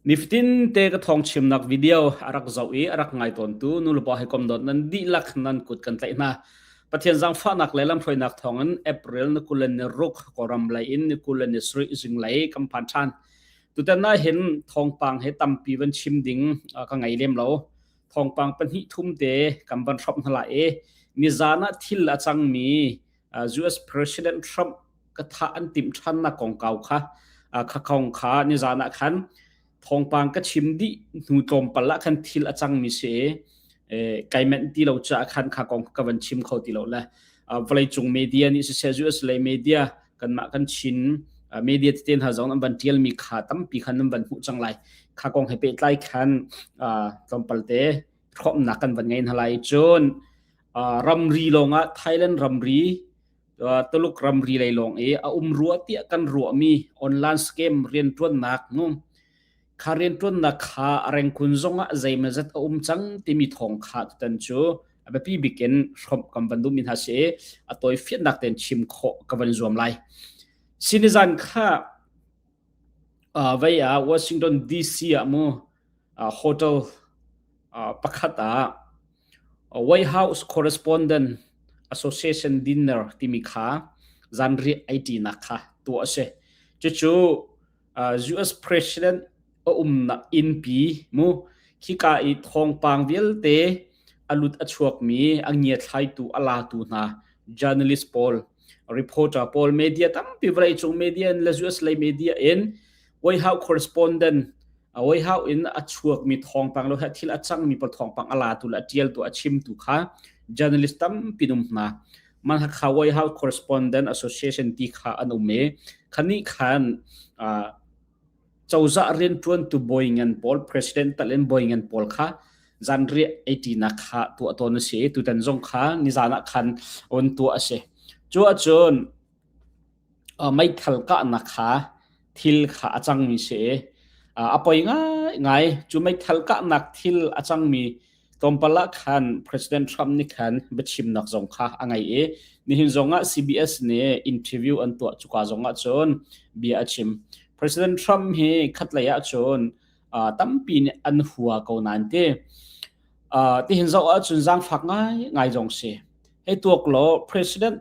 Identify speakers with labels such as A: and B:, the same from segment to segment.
A: niftin te ka thong chim nak video arak zawi arak ngai ton tu nulpa he kom dot nan di lak nan kut kan tlai na pathian jang fa nak lelam throi nak thongan april na kulen ne ruk koram lai in ne kulen ne sri jing lai kam phan than tu ta na hen thong pang he tampi wan chim ding ka ngai lem lo thong pang pan hi thum te kam ban thop hala e ni zana thil achang mi US president Trump ka tha an tim than na kong kau kha kha khong kha ni zana khan thong pang ka chim di nu tom pala khan thil achang mi se kai men ti lo cha khan kha kong ka van chim kho ti lo la valai chung media ni se US le media kan ma kan chin media ten ha zong an ban tial mi kha tam pi khan nam ban hu chang lai kha kong he pe tlai khan tom pal te khom na kan van ngai halai chon ramri longa Thailand ramri tuluk ramri lai long e ruwa ti kan ruwa mi online scam rian tuan nak ngum kharien tuan na kha areng kun zonga zaimazat chang timi thong kha tan chu abapi biken shop kam bandu min ha se atoi fiat nak ten chim kho kavan zuam lai sinizan kha via Washington DC amu hotel pakhata White House Correspondent Association dinner timi kha zanri IT na kha tu ase chu US president na in pi mu khika I thong pang vil te alut achuak mi angnia thlai tu ala tu na journalist Paul reporter Paul media tam pi vrai chung media in la US lai media in White House correspondent White House in achuak mi thong pang lo ha thil achang mi pal thong pang ala tu la tial tu achim tu kha journalist tam pinum na man kha White House correspondent association ti kha anume khani khan chawza rian tuan tu boingan Paul president talen boingan Paul kha zanri 80 na kha tu aton se tu tan jong kha ni zana khan on tu ase chu achon mai thalka na kha thil kha achang mi se apoi ngai chu mai thalka nak thil achang mi tompala khan president Trump ni khan bechim nak jong kha angai e ni hin zonga CBS ne interview an tu chuka zonga chon bi achim President Trump he khatlaya chon tampi ne an huwa ko nante ti hin zo a chun jang phak ngai jong se he tuak lo president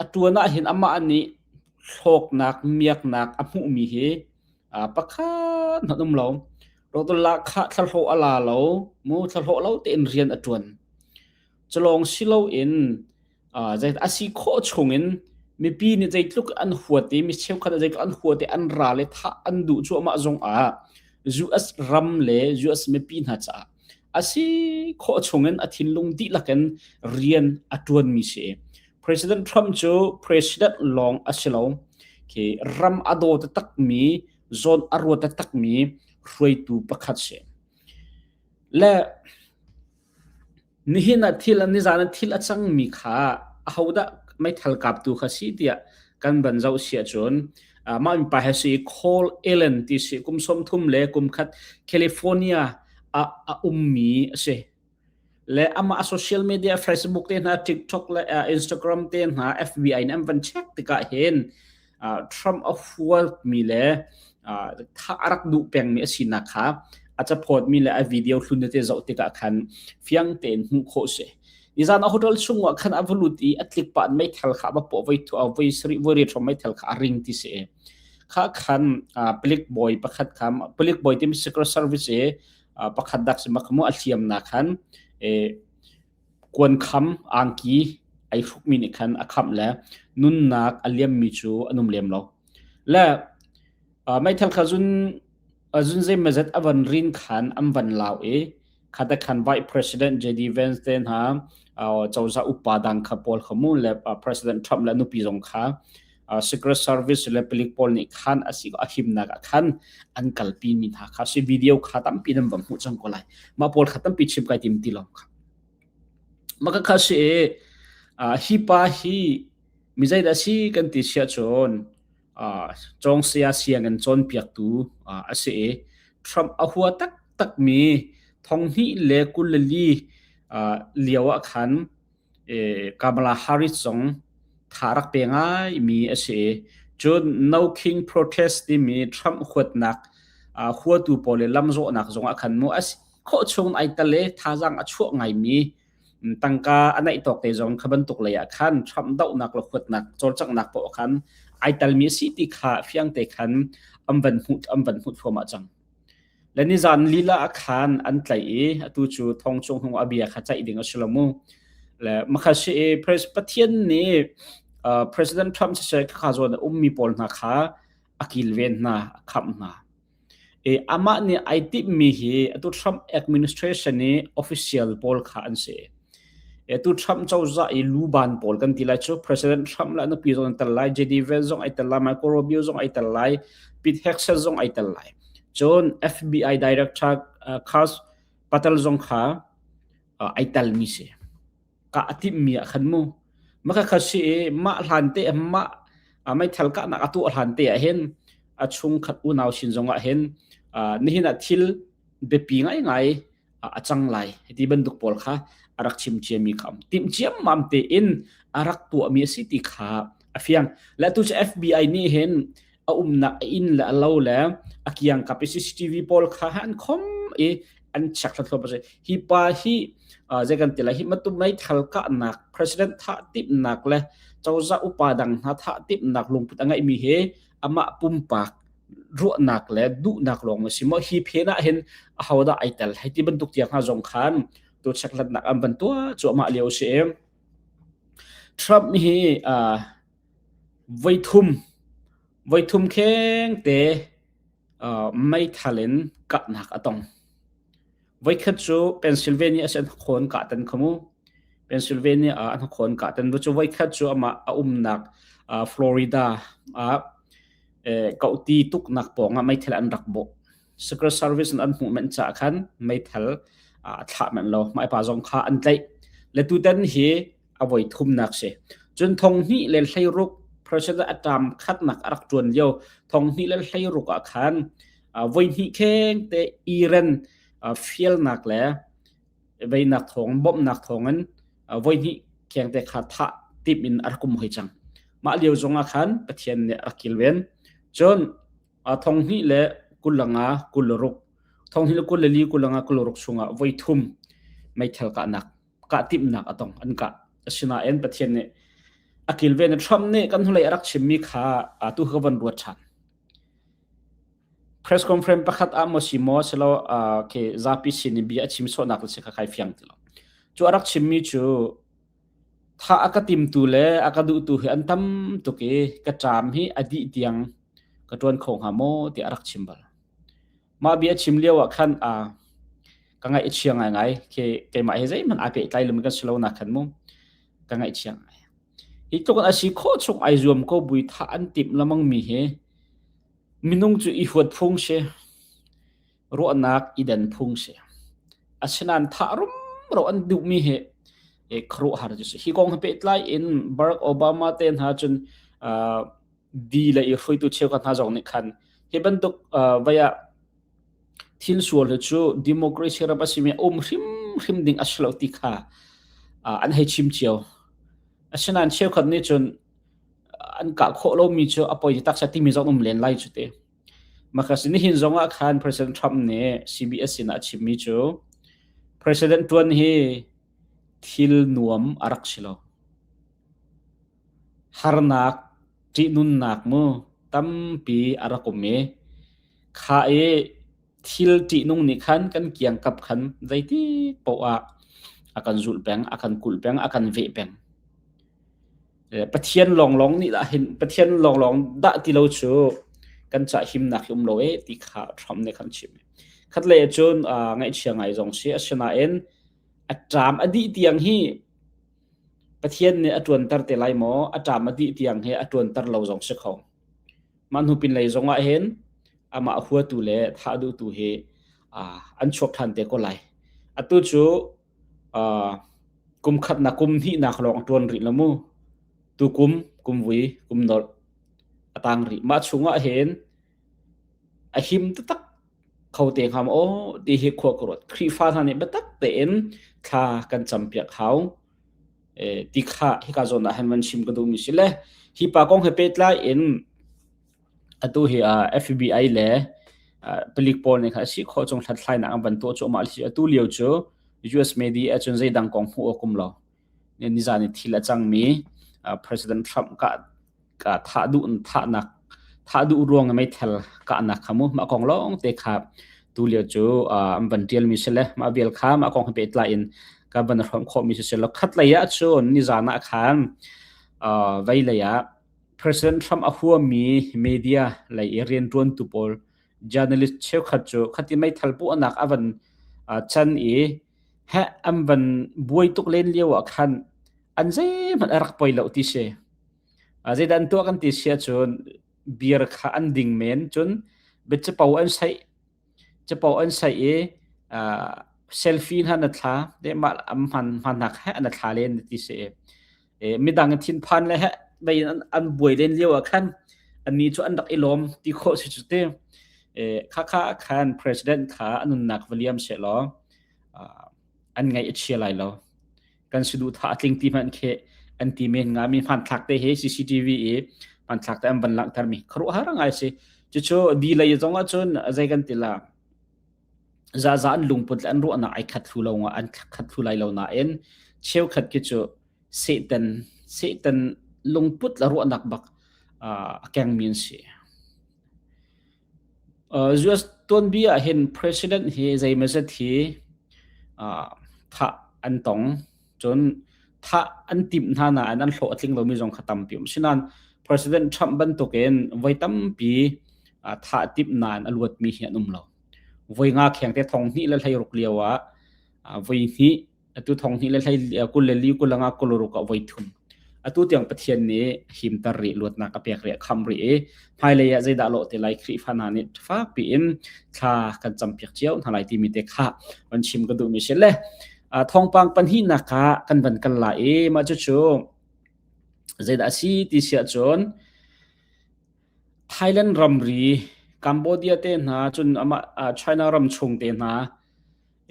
A: atuana hin ama ani thok nak miak nak amu mi he pakha nadum lo ro to la kha thalho ala lo mu thalho lo te in rian atun chlong silo in zai asi kho chungin mi pi ni zai tluk an huati mi cheu kha zai an huati an ra le tha an du chu ma zong US ram le US mi pi na cha asi kho chungen athin lung di lakan rian atun mi se President Trump chu president long asilong ke ram ado ta tak mi zon arwa ta tak mi roi tu pakhat se la nihina thil an nizana thil achang mi kha ahoda mai thalkap tu khasi tia kan banjau sia chon ma mi pa hasi call Ellen ti si kum som thum le kum khat California ummi se le ama social media Facebook te na TikTok le Instagram te na FBI nam van check tika hen Trump of world mi le tha arak du peng mi asina kha acha phot mi le a video thun te zau tika khan fiang ten hu kho se izan a hotel chungwa khan avaluti atlik pa mai thal kha ba po voi to voi sri voi ri mai thal kha ring ti se kha khan public boy pakhat kham public boy tim secret service e pakhat dak se makmu athiam na khan kwan kham angki ai phuk mi ni khan akham la nun nak aliam mi chu anum lem lo la mai thal kha jun zai mazat avan rin khan amvan law e khata khan vice president JD Vance ten ha chawza upadang kha pol khamu le president Trump la nu pi jong kha secret service le pelik pol ni khan asi ko ahim na khan an kalpi mi tha kha se video kha tam pi nam bam hu chang ko lai ma pol khatam pi chim kai tim ti lom kha maka kha se hi pa hi mi zai da si kan ti sia chon chong sia siang an chon piak tu ase Trump ahua tak mi thong hi le kulli liawa khan Kamala Harris song tharak penga mi ase chon no king protest ti mi Trump khot nak หัวตูปอเลลำโจนักจงอาคันมูasโคชงไอตะเลท่าจังอช่วงไงมีตั้งกาอันไหนตกเตจงขบันตุกเลยคันทรัมดาวนักลขวดนักจอจังนักปอคันไอตัลมีสิติขาเฟียงเตคันอัมบันหุดฟอมาจังและนิจานลีลาคันอันไกลตูจูทองชงหงอเบียขัดใจดิ่งอัชลมูและมักจะประเทศนี้President Trump จะใช้ข้าจวนมีปอลนักขาอักิลเวนนาคำนาอามาเนี่ยไอติมีเหตุทรัมป์ administration นี่ official ปอลขาอันเสียตุทรัมป์เจ้าจะลูบานปอลกันทีละชั่ว President Trump ละนุปีจงแต่ละ JD Vance จงไอแต่ละ Marco Rubio จงไอแต่ละ Pete Hegseth จงไอแต่ละจน FBI Director Kash Patel จงขาไอแต่ละมิเสกะอติมีขันมูมักขัดสิมาหันเตะมาไม่ทัลกะนักตัวหันเตะเห็นชุงขัดอุณาวชินจงเห็นนี่นัดทิลเดปีง่ายจังไรที่บันดุกปอลค่ะอารักชิมเจียมีคำติมเจียมมัมเตอินอารักตัวมีสิติขาเฟียงและตัว FBI นี่เห็นนักอินและเราแล้วอากิยังกับ CCTV ปอลค่ะอันคอมอันชักทัดเข้าไปฮิปาฮิจะกันติละฮิมาตุไม่ทัลกะนัก President ท่าติบนักเลยเจ้าจะอุปาดังท่าติบนักลงพุทธง่ายมีเหอามาปุ่มปากรัวนักเลยดุนักลงมาสิมาฮิเพนะเห็นเขาได้ไอเตลให้ที่บรรทุกเตียงหาจงคันตัวชักลัดนักอันบรรตัวจั่วมาเลี้ยวเสียทรัมป์มีไวทุ่มแข็งแต่ไม่ทันกะนักอะตองไว้คัดจูเพนซิลเวเนียเส้นคนกาตันขมูเพนซิลเวเนียอันคนกาตันดูจูไว้คัดจูอามานักฟลอริดาเกาตีตุกนักปองไม่ทันอันรักโบ Secret Service อันหูมันจะขันไม่ทันถ้ามันเราไม่ปาจงข้าอันใจและตัวนั้นเฮเอาไว้ทุ่มนักเสียจนทงนี้เลยใช้รุกเพราะฉะนั้นอาจารย์คัดนักรักจวนเดียวทงนี้เลยใช้รุกขันไว้ที่แข่งแต่อิรันฟีลนักแล้วไว้นักทองบ่มนักทองนั้นไว้ที่แข่งแต่ขาดท่าติดมินอาร์กุมหอยจังมาเลี้ยวจงอาคันประเทศเนี่ยรักกิลเวนจนทองนี้เลยกุลงากุลรุกทองนี้เลยกุลลีกุลงากุลรุกชงไว้ทุ่มไม่เท่ากันนักกะติดนักตองอันกะชนะเอ็นประเทศเนี่ยอากิลเวนทรัมป์เนี่ยกันทุเลยรักชิมิขาตุกวันรวดชันpress conference ประคัตอามสิมอสแล้วเคซาปิสินิบีชิมโซนักเลยใครฟังติลจูอารักชิมิจูถ้าอากาติมตุเลอากาดูตุเฮอันตัมตุเกกระจามฮีอดีเตียงกระจวนของหาโมที่อารักชิมบลมาบีชิมเลี้ยวขันกังไงเชียงไงเคมาเฮใจมันอาเปไกลลมกันสโลนักขันมุกังไงเชียงไงอีกตัวกันอาศิโคชงไอรวมก็บุยท่าอันติมละมังมีเฮมินุงจูอีฟวดพุงเชรัวนักอีเดนพุงเชอาชนันท่ารุมรัวอันดุมีเฮครูฮาร์จุสฮิกองเปิดไลน์อินบารักโอบามาเตนฮาจนดีเลยอีฟุยตุเชียวกันฮาจงนิคันเฮบันตุกวายทิลส่วนจูดิโมคราซีรับสิเมริมดิ่งอัชลอติกาอันให้ชิมเชียวอาชนันเชียวคนนี้จนอันกะโคโลมีจูอปอยตักสัติมีจงเลนไลจุดเตมาคัสนี่หินจงอาคาร President Trump เนี่ย CBS นะชิมมีจู President ตัวนี้ทิลนวมอารักชิโลฮาร์นักจีนุนนักมูตั้มปีอารักเมข้าทิลจีนุงนิคันกันเกี่ยงกับขันใจที่ปะอาการจุลแปงอาการกุลแปงอาการเวแปงประเทศลองนี่ละเห็นประเทศลองด่าที่เราชูกันจะหิมนักหิมโลที่ข้าทำในขันชิมขัดเลยจนไงเชียงไงจงเสียชนะเอ็นอาจารย์อดีตยังฮีประเทศเนี่ยอจวนตัดเตลัยหมออาจารย์อดีตยังฮีอจวนตัดเราจงเสกเขามันหูปินเลยจงว่าเห็นอามาหัวตุเล่ท่าดูตุเฮอันชกทันเตก็ไหลอัตุจูกุมขัดนักกุมที่นักลองจวนริละมูตุกุมวีกุมนอลตังริมาชุงว่าเห็นหิมตักเขาเตะคำโอ้ดีเฮขวกรดครีฟ้าท่านเนี่ยบัตักเตนข้ากันจำเปียกเขาติข้าฮิกาโซนะเห็นมันชิมกระดูมิสิเลฮิปากงเฮเปตไลเอ็นอตัวเฮFBI เล่ pelik pol ne kha si kho chong thlat thlai na ban to cho mal si atu liu chu US media chun zai dang kong hu okum lo ne ni zani thila chang mi President Trump ka tha du ruang mai thel ka na khamu ma kong long te kha tu liu chu ban tial mi sele ma bel kha ma kong pe tla in ka ban rom kho mi se lo khat la ya chu ni zana khan vai la ya President Trump a huwa mi media lai irian tuan tu pol journalist cheu khat chu khati mai thalpu anak avan chan e ha amban buai tuk len lewa khan anje man arak poi lo ti se azai dan to kan ti sia chun bier kha an ding men chun bet che pau an sai e selfie han na thla de mal am han nak ha an thla len ti se e midang thin phan le ha bai an buai len lewa khan an ni chu an dak ilom ti kho si chu te kha khan president kha anun nak William se lo an ngai chia lai lo kan sidu tha atling ti man khe an ti men nga mi phan thak te he CCTV e phan thak ta am ban lang thar mi khru harang ai se chu di lai zonga chun azai kan tila za an lungput an ro na ai khat thu lo nga an khat thu lai lo na en cheu khat ki chu Satan lungput la ro nak bak akyang min si US ton bia hin president he zai message hi tha an tong chon tha an tim na na an hlo atling lo mi jong khatam pium sinan President Trump ban to ken vaitam pi tha tip nan alwat mi hi anum lo voi nga kheng te thong ni la thai ruk liawa voi hi atu thong ni la thai kul le li kulanga kuluru ka voi thum atu tiang pathian ni him tar ri lot na ka pek re kham ri e phai le ya zai da lo te lai khri phana ni fa pi in kha kan champiak chiao thalai ti mi te kha on chim ka du mi sele thong pang pan hi na ka kan ban kan la e ma chu chu zai da si ti sia chon Thailand ramri Cambodia te na chun ama China ram chung te na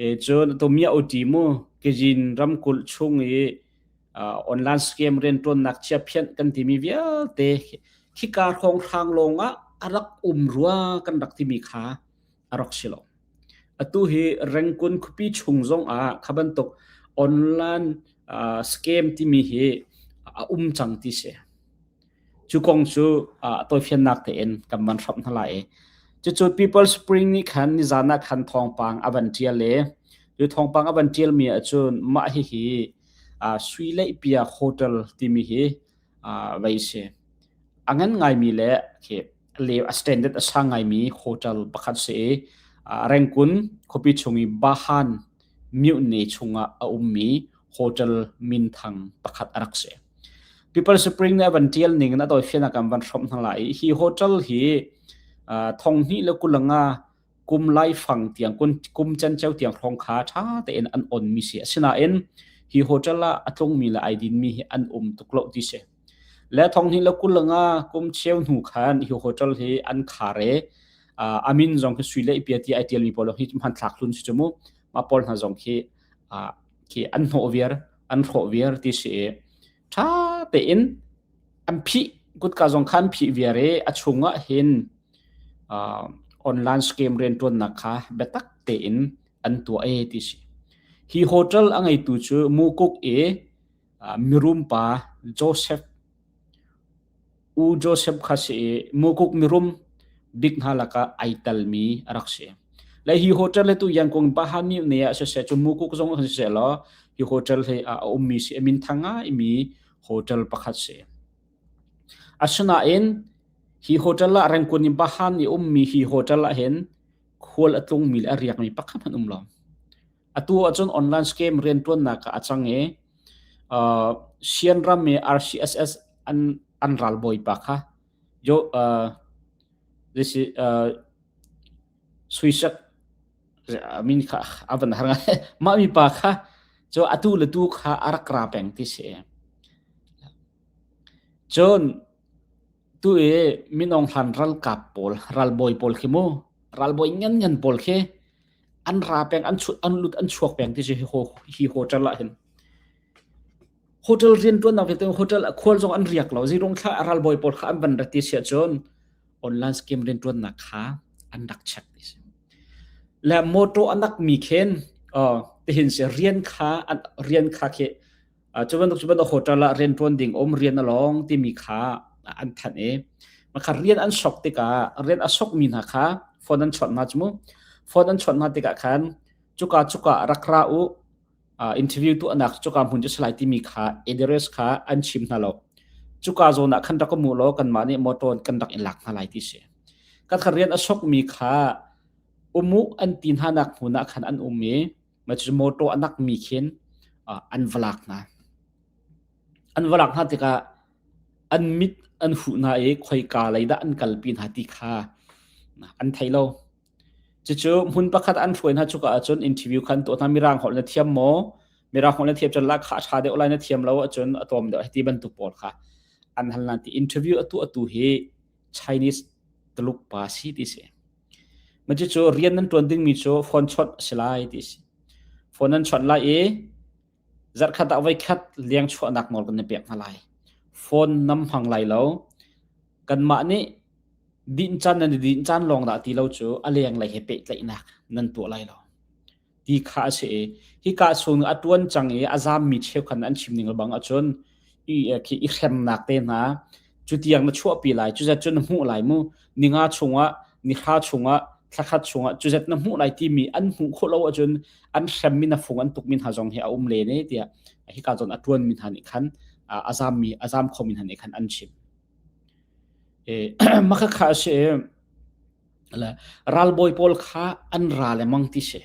A: e chon to mia oti mu ke jin ram kul chung e online scam ren ton nak chia phian kan ti mi via te khikar khong thang longa arak ruwa kan dak ti mi kha arok silo atu hi rengkun khupi chungzong khaban tok online scam ti mi hi chang ti se chukong chu toy phian nak te en kamman thap thalai chu people spring ni khan ni jana khan thong pang aban tial le chu thong pang aban tial mi achun ma hi sui lai pia hotel ti mi hi vai se angan ngai mi le ke le standard asangai mi hotel pakhat se rengkun khopi chungi bahan miu ne chunga mi hotel min thang pakhat arak se people spring na ban tial ning na toy fiana kam ban thom thalai hi hotel hi thong hi le kulanga kum lai phang tiang kum chan chau tiang thong kha tha te en an on mi se sina en hi hotel la atlong mi la aidin mi an tuklo ti se le thong hi le kulanga kum cheu nu khan hi hotel hi an khare amin jong ke suile ipiati itel mi polo hi man thak lun chumu ma pol na jong ki an ho vier ti se tha te in ampi gut ka jong khan phi viare achunga hin online scam ren ton nakha betak te in an to e ti si hi hotel angai tu chu mukuk mirum pa Joseph khasi mukuk mirum big halaka aital mi arakse la hi hotel le tu yang kong bahan mi ne se chu mukuk jong se lo hi hotel he ummi se min thanga mi hotel pakhat se asuna en hi hotel la rangkun bahan ni ummi hi hotel la hen khol atung mil ariak mi pakhat an umlo atu achon online scam ren ton na ka achange sianram me RCSS an ral boy pakha jo this is suisak min kha avan haranga ma mi pakha jo atu le tu kha arakra peng ti se John tu minong han ral kap pol ral boy pol khimo ral boy ngan pol khe an ra peng an chut an lut an chuak peng ti se hi hotel la hen hotel rin ton na vetem hotel khol jong an riak lo zirong kha ral boy pol kha an ban rati sia John online scam rin ton na kha an dak check this และโมโตอันนักมีเคนที่เห็นเสียเรียนค่าเคจุบันโหตละเรียนตวนดิ่งเรียนอลองที่มีค่าอันทันมันค่ะเรียนอันช็อกติกาเรียนอันช็อกมีนะค่ะฟอนอันช็อตมาจมูฟอนอันช็อตมาติกาคันจุการักราอูอินเทอร์วิวตัวนักจุกาหุ่นจะสไลด์ที่มีค่าเอเดเรสค่าอันชิมนั่นแหละจุกาโซนักขันรักมูโลกันมาเนี่ยโมโตนกันรักอินหลักนั่นแหละที่เสียกันค่ะเรียนอันช็อกมีค่ามุอันตินหานักหุ่นนักขันอันมันจะโมโตอันนักมีเข็นอันวลักนะติกาอันมิดอันหูน่าคอยกาเลยได้อันกัลปินหาติค่าอันไทยเราจู่หุ่นประคัดอันช่วยนะจุกาจนอินทิวิวคันตัวนั้นมีร่างของนักเทียมมีร่างของนักเทียมจนลักขาชาเดอไลนักเทียมเราจนตัวมันเดี๋ยวที่บรรทุกปอดค่ะอันหันหลังที่อินทิวิวตัวเฮ Chinese ตลุกภาษีที่เสียมันจู่เรียนนั้นตัวดึงมีจู่ฟอนช็อตสไลด์ที่ฟอนนั้นช็อตไล่จัดขัดเอาไว้ขัดเลี้ยงชั่วนักมอลกันในเปียกมาไล่ฟอนน้ำพังไล่แล้วกันมานี่ดินจันลองด่าที่เราจู่อะไรอย่างไรเหตุไหลนักนั่นตัวไล่เราที่ข้าเสียที่ข้าส่งอัตวันจังอาจารย์มีเชี่ยวขันอันชิมหนึ่งบางอัจนอีเข้มนักเต้นนะจุดที่ยังมาชั่วปีไล่จุดจนหูไล่มูนิงาชงวะนิข้าชงวะทักขัดชงวะจุดนั้นหูไล่ที่มีอันหูโคเราอัจนอันเข้มมินาฟงอันตุกมินหาจงเหี่เลนี่เดียที่ข้าจนอัตวันมินหานิขันอาจารย์คอมินหานิขันอันชิมมักข้าเสียละรัลบอยพอลข้าอันรัลมังติเสีย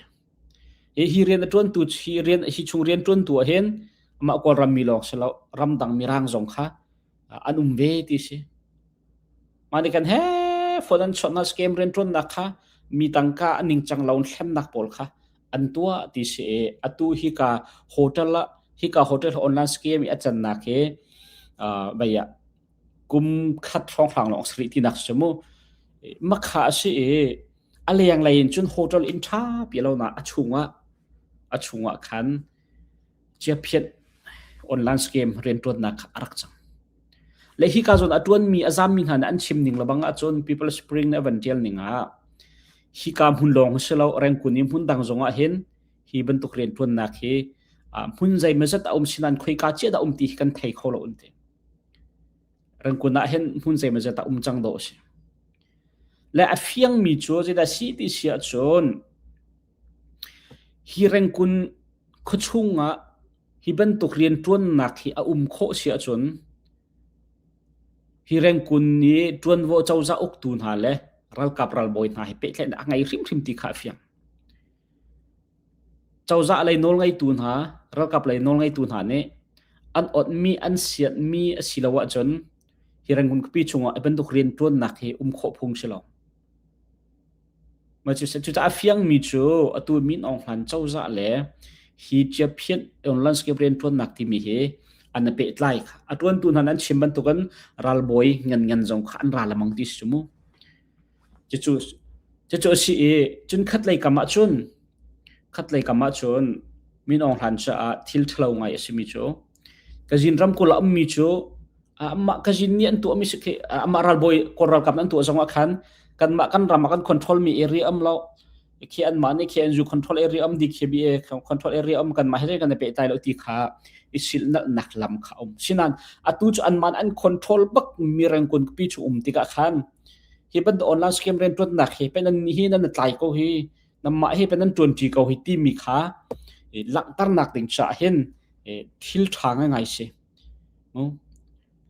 A: ฮีเรียนจวนตัวฮีชงเรียนจวนตัวเห็นมาก็รำมีหลอกเสลารำดังมีร่างจงข้าอันเวติเสียมาดิกันเฮ้ฝนนั้นชนะสเกมเรียนจวนนักข้ามีตังก้าอันนิงจังเราเข้มนักพอลข้าอันตัวติเสียอัตัวฮิกาโฮเทลออนไลน์สเกมอันจันนักใบยะกุมคัดท้องฝั่งหลงสตรีที่นักสมุมักขาสิอะไรอย่างไรจนโฮเทลอินทราเปียเราหน้าอชุงะขันเจียเพียดออนไลน์สเกมเรียนตัวนักรักจังและที่การจนอัตวันมีอาจารย์มิงหันอันชิมหนึ่งระบังอัจน People Spring ในวันเดียลหนึ่งที่การหุ่นลองเสลาแรงกุนิมหุ่นดังจงเห็นที่บรรทุกเรียนตัวนักหุ่นใจเมื่อจะตาสินันคุยกาเจตาตีกันไทยเขาเราอุ่นเตแรงกุนเห็นหุ่นใจเมื่อจะตาจังโดสิและเฟียงมีชัวจะได้สิที่เสียจนฮีแรงกุนขชุงฮีบรรทุกเรียนตัวนักฮีโคเสียจนฮีแรงกุนนี้จวนว่าเจ้าจะอกตูนหาเลยรัลกับรัลบอยน่าให้เป็ดเลยไงริมที่ขาเฟียงเจ้าจะอะไรโนลไงตูนหารัลกับอะไรโนลไงตูนหาเนี่ยอันอดมีอันเสียมีสิลาวะจนฮีแรงกุนปีชงบรรทุกเรียนตัวนักฮีโคพุงเสลามาจุดอาเฟียงมีจูตัวมินองหลันเจ้าจะเลยฮีจะเพียนออนไลน์สเกปเรียนตัวนักที่มีอันเป็นไลค์ตัวนั้นชิมบันทุกันรัลบอยเงินจงขันรัลมังติสมุจะสิจนคัดเลยกำมาจนมินองหลันจะทิลทลาวไงสิมีจูกจินรำกุลามีจูมากจินนี่อันตัวมีสิกมารัลบอยกอรัลกับนั้นตัวจงขันกันมากันรำกันคอนโทรลมีเอรียมเราเขียนมาเนี่ยเขียนอยู่คอนโทรลเอรียมดีเขียนบีคอนโทรลเอรียมกันมาให้ได้กันในเปตายเราตีขาอิสิลนักลำเขาฉะนั้นตัวจุอันมันอันคอนโทรลบักมีแรงกุนปีจุติกาขันที่เป็นออนไลน์สเกมเรียนตัวนักที่เป็นนั่นนี่นั่นตายก็ที่นั่นมาที่เป็นนั่นจวนจีก็ที่มีขาหลังตั้งนักถึงจะเห็นทิลทางง่ายสิ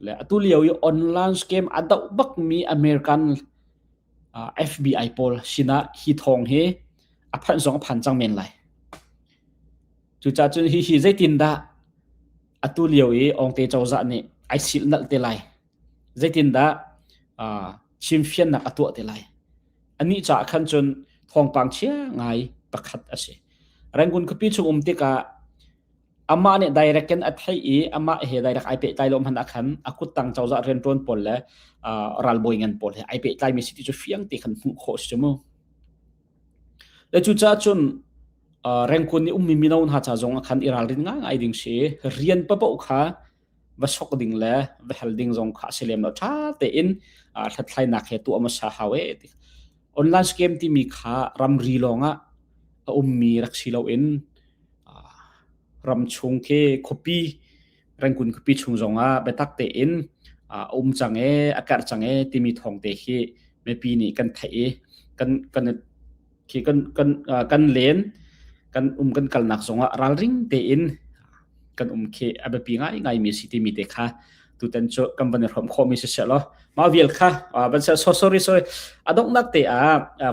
A: และตัวเลี้ยวอยู่ออนไลน์สเกมอันดับบักมีอเมริกันFBI พอลสินะฮิทองเฮพันสองพันจังเมนไลจุดจ้าจุดฮิใจตินดาตัวเลี้ยวองเตเจ้าจะเนี่ยไอซิลนักเตไลใจตินดาชิมเฟียนนักตัวเตไลอันนี้จะขันจนทองปังเชียง่ายประคัดอาศัยแรงกุนขปีชงติกาอามาเนี่ย direct กันอัดให้อามาเฮ direct ไอเปไตลมหันอักขันอากุตังเจ้าจะเรียนตัวปนและรัลบอยเงินปนไอเปไตมีสิทธิ์จะเฟียงตีขันหุ่นโคชจมูและจุดจ้าจนแรงกุนนี่มีนาวนหาจ้าจงอักขันอิรัลรินง่ายดิ่งเสียเรียนปะปะอุขาวัชกดิ่งและวัชดิ่งจงขาเสลียมเราท้าเตอินทัดไลนักเหตุตัวมาสาหาวออนไลน์เกมที่มีขารำรีลง มีรักชิโลเอ็นรำชงเคคปีแรงกุนคปีชงจงไปตักเตอินจังอากาศจังที่มีทองเตะไม่ปีนี้กันไทยกันเลนกันกันกัลนักจงรัลริงเตอินกันเคแบบปีง่ายมีสิที่มีเตะค่ะตุตันโจกันบันเริ่มคอมิเสลมาเวลค่ะบันเสsorryอดงนักเตะ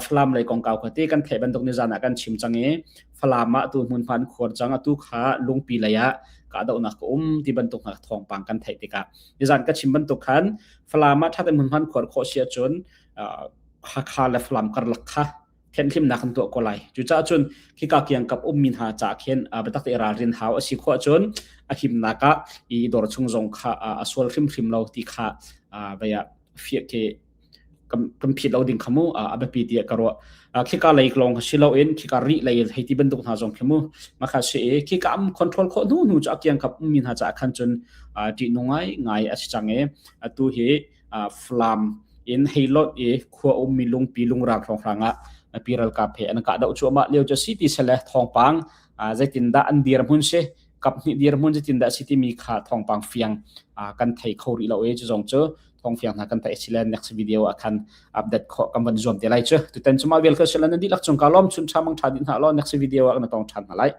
A: ฟลามเลยกองเก่าคตีกันเทบันตกนิจานะกันชิมจังฟลามตัวมุนพันขวดจังตัวขาลุงปีเลยกะดอกนักที่บันตกนักทองปังกันเทติกานิจานกันชิมบันตกขันฟลามถ้าเป็นมุนพันขวดโคเชียจนขาและฟลามกันลักค่ะเทนทิมนักตัวก็เลยจุดจ้าจนคิกาเกียงกับมินหาจากเห็นไปตักเตะรารินหาวสิขวดจนคิมนักอีดอร์ชงจงค่ะสวลทิมเราตีค่ะไปเฟียเกกันผิดเราดิ่งขมูแบบปีเดียกรัวคิกาเลยกลงชิลเอาเองคิการีเลยให้ที่เป็นตุกหาจงขมูมาค่ะเสียคิกามคอนโทรลข้อนู่นจากยังกับมินหาจากขันจนที่นงง่ายอาจังตัวเหฟลามอินให้ลดขัวมีลุงปีลุงรักทองรังปีรัลกาเพอันกะดาวชัวมาเลี้ยวจะสิติเสลทองปังใจตินดาอันเดียร์มุนเชกับเดียร์มุนจะตินดาสิติมีขาทองปังเฟียงกันไทยเขารีเราจะจงเจอทองเฟียงกันไทยสิเลน next video akan update ko kan ban zoom te lai che tu ten chuma wel ka silan di lak chung kalom chun chamang thadin ha lo next video akan tong than halai